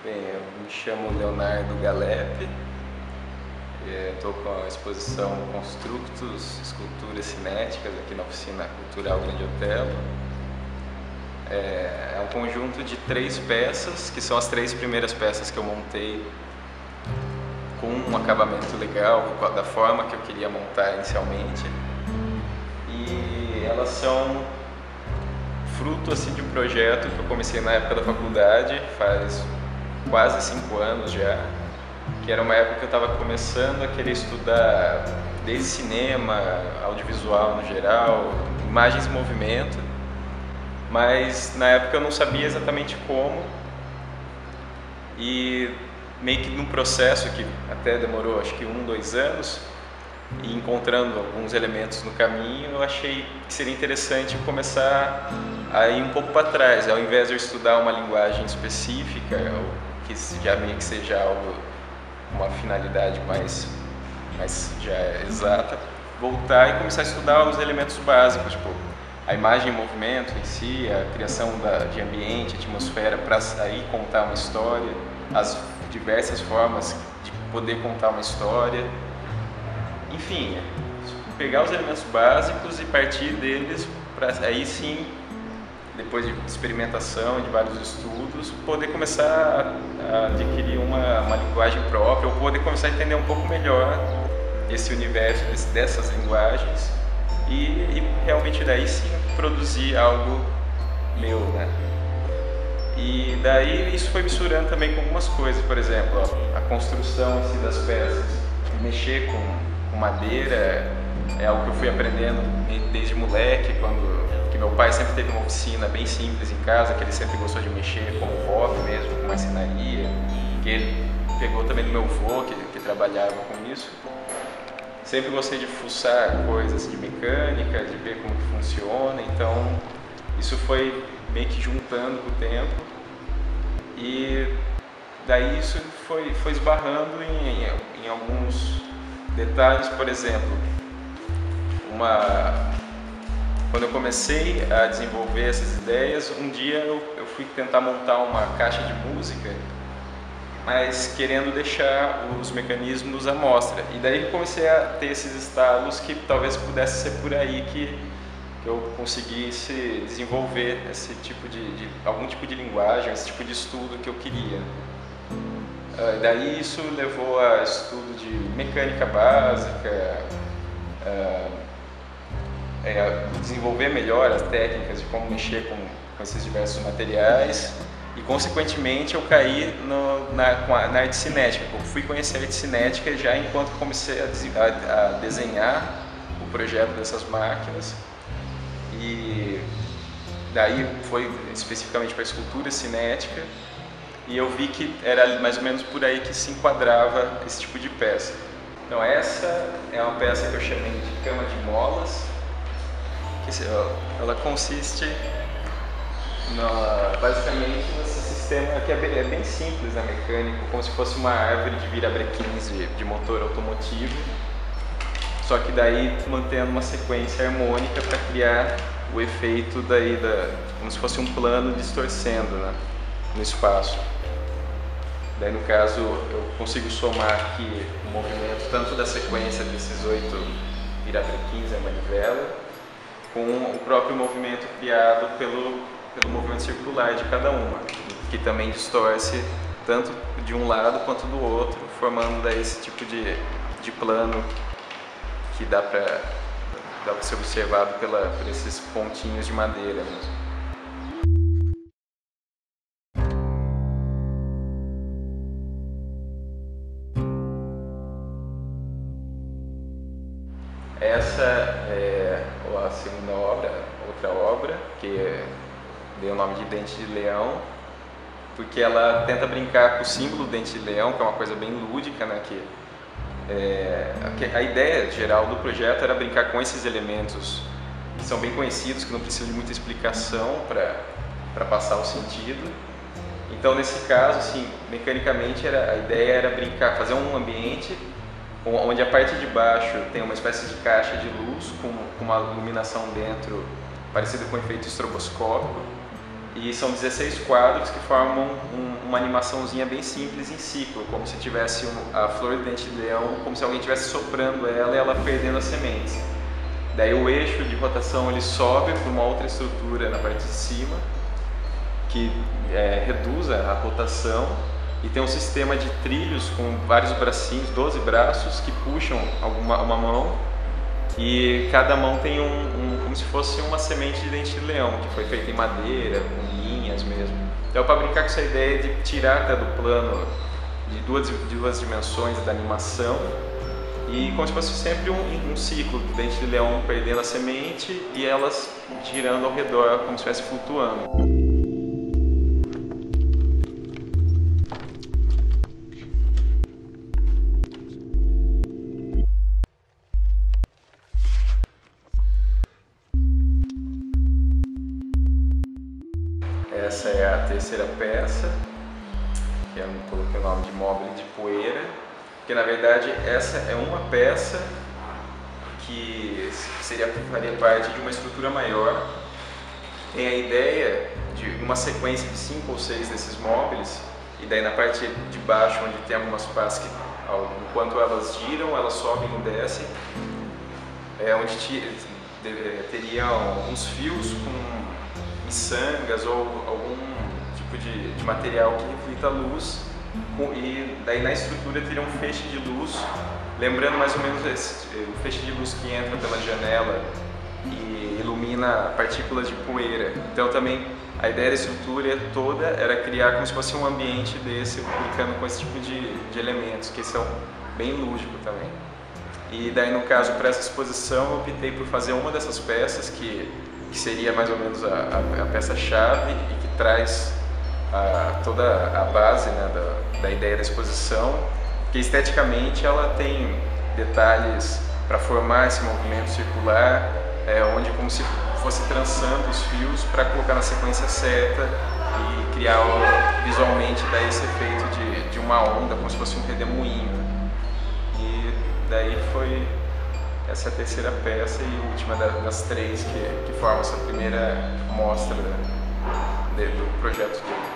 Bem, eu me chamo Leonardo Galep, estou com a exposição Constructos, Esculturas Cinéticas aqui na Oficina Cultural Grande Otelo. É um conjunto de 3 peças, que são as 3 primeiras peças que eu montei com um acabamento legal, da forma que eu queria montar inicialmente. E elas são fruto assim, de um projeto que eu comecei na época da faculdade, faz quase 5 anos já, que era uma época que eu estava começando a querer estudar desde cinema, audiovisual no geral, imagens em movimento, mas na época eu não sabia exatamente como, e meio que num processo que até demorou acho que 1, 2 anos, e encontrando alguns elementos no caminho, eu achei que seria interessante começar a ir um pouco para trás, ao invés de eu estudar uma linguagem específica, ou que já meio que seja algo, uma finalidade mais já exata, voltar e começar a estudar os elementos básicos, tipo a imagem em movimento em si, a criação de ambiente, atmosfera, para aí contar uma história, as diversas formas de poder contar uma história. Enfim, pegar os elementos básicos e partir deles para aí sim, depois de experimentação, de vários estudos, poder começar a adquirir uma linguagem própria, ou poder começar a entender um pouco melhor esse universo dessas linguagens e realmente daí sim produzir algo meu, né? E daí isso foi misturando também com algumas coisas, por exemplo, a construção assim, das peças, mexer com madeira é algo que eu fui aprendendo desde moleque, que meu pai sempre teve uma oficina bem simples em casa, que ele sempre gostou de mexer com o hobby mesmo, com marcenaria, que ele pegou também do meu avô, que trabalhava com isso. Sempre gostei de fuçar coisas de mecânica, de ver como que funciona, então isso foi meio que juntando com o tempo, e daí isso foi esbarrando em alguns detalhes. Por exemplo, quando eu comecei a desenvolver essas ideias, um dia eu fui tentar montar uma caixa de música, mas querendo deixar os mecanismos à mostra. E daí eu comecei a ter esses estalos que talvez pudesse ser por aí que eu conseguisse desenvolver esse tipo algum tipo de linguagem, esse tipo de estudo que eu queria. Daí isso levou a estudo de mecânica básica, desenvolver melhor as técnicas de como mexer com esses diversos materiais, e consequentemente eu caí na arte cinética. Eu fui conhecer a arte cinética já enquanto comecei a desenhar o projeto dessas máquinas, e daí foi especificamente para a escultura cinética, e eu vi que era mais ou menos por aí que se enquadrava esse tipo de peça. Então essa é uma peça que eu chamei de cama de molas, que ela consiste basicamente nesse sistema que é bem simples na mecânica, como se fosse uma árvore de virabrequins de motor automotivo, só que daí mantendo uma sequência harmônica para criar o efeito como se fosse um plano distorcendo, né, no espaço. Daí no caso eu consigo somar aqui o movimento tanto da sequência desses 8 virabrequins, a manivela, com o próprio movimento criado pelo movimento circular de cada uma, que também distorce tanto de um lado quanto do outro, formando daí esse tipo de plano que dá para ser observado por esses pontinhos de madeira mesmo. Essa é a segunda obra, outra obra, que deu o nome de Dente de Leão, porque ela tenta brincar com o símbolo do dente de leão, que é uma coisa bem lúdica, né? A ideia geral do projeto era brincar com esses elementos que são bem conhecidos, que não precisam de muita explicação para passar o sentido. Então, nesse caso, assim, mecanicamente a ideia era brincar, fazer um ambiente onde a parte de baixo tem uma espécie de caixa de luz com uma iluminação dentro parecida com um efeito estroboscópico, E são 16 quadros que formam uma animaçãozinha bem simples em ciclo, como se tivesse a flor de dente de leão, como se alguém estivesse soprando ela e ela perdendo as sementes. Daí o eixo de rotação ele sobe para uma outra estrutura na parte de cima, que reduz a rotação, e tem um sistema de trilhos com vários bracinhos, 12 braços, que puxam uma mão, e cada mão tem como se fosse uma semente de dente de leão, que foi feita em madeira, com linhas mesmo. Então, para brincar com essa ideia de tirar até do plano de duas dimensões da animação, e como se fosse sempre um ciclo do dente de leão perdendo a semente e elas girando ao redor, como se estivesse flutuando. Essa é a terceira peça, que eu coloquei o nome de Mobile de Poeira, porque na verdade essa é uma peça que faria parte de uma estrutura maior. Tem a ideia de uma sequência de 5 ou 6 desses móveis, e daí na parte de baixo, onde tem algumas partes que, enquanto elas giram, elas sobem e descem, onde teriam alguns fios com miçangas ou algum tipo de material que reflita a luz, e daí na estrutura teria um feixe de luz, lembrando mais ou menos o feixe de luz que entra pela janela e ilumina partículas de poeira. Então também a ideia da estrutura toda era criar como se fosse um ambiente desse, brincando com esse tipo de elementos, que são bem lúdicos também. E daí no caso, para essa exposição, eu optei por fazer uma dessas peças que seria mais ou menos a peça-chave e que traz toda a base, né, da ideia da exposição, que esteticamente ela tem detalhes para formar esse movimento circular, onde como se fosse trançando os fios para colocar na sequência certa e criar visualmente daí esse efeito de uma onda, como se fosse um redemoinho. E daí foi essa é a terceira peça e última das 3 que formam essa primeira mostra do projeto todo.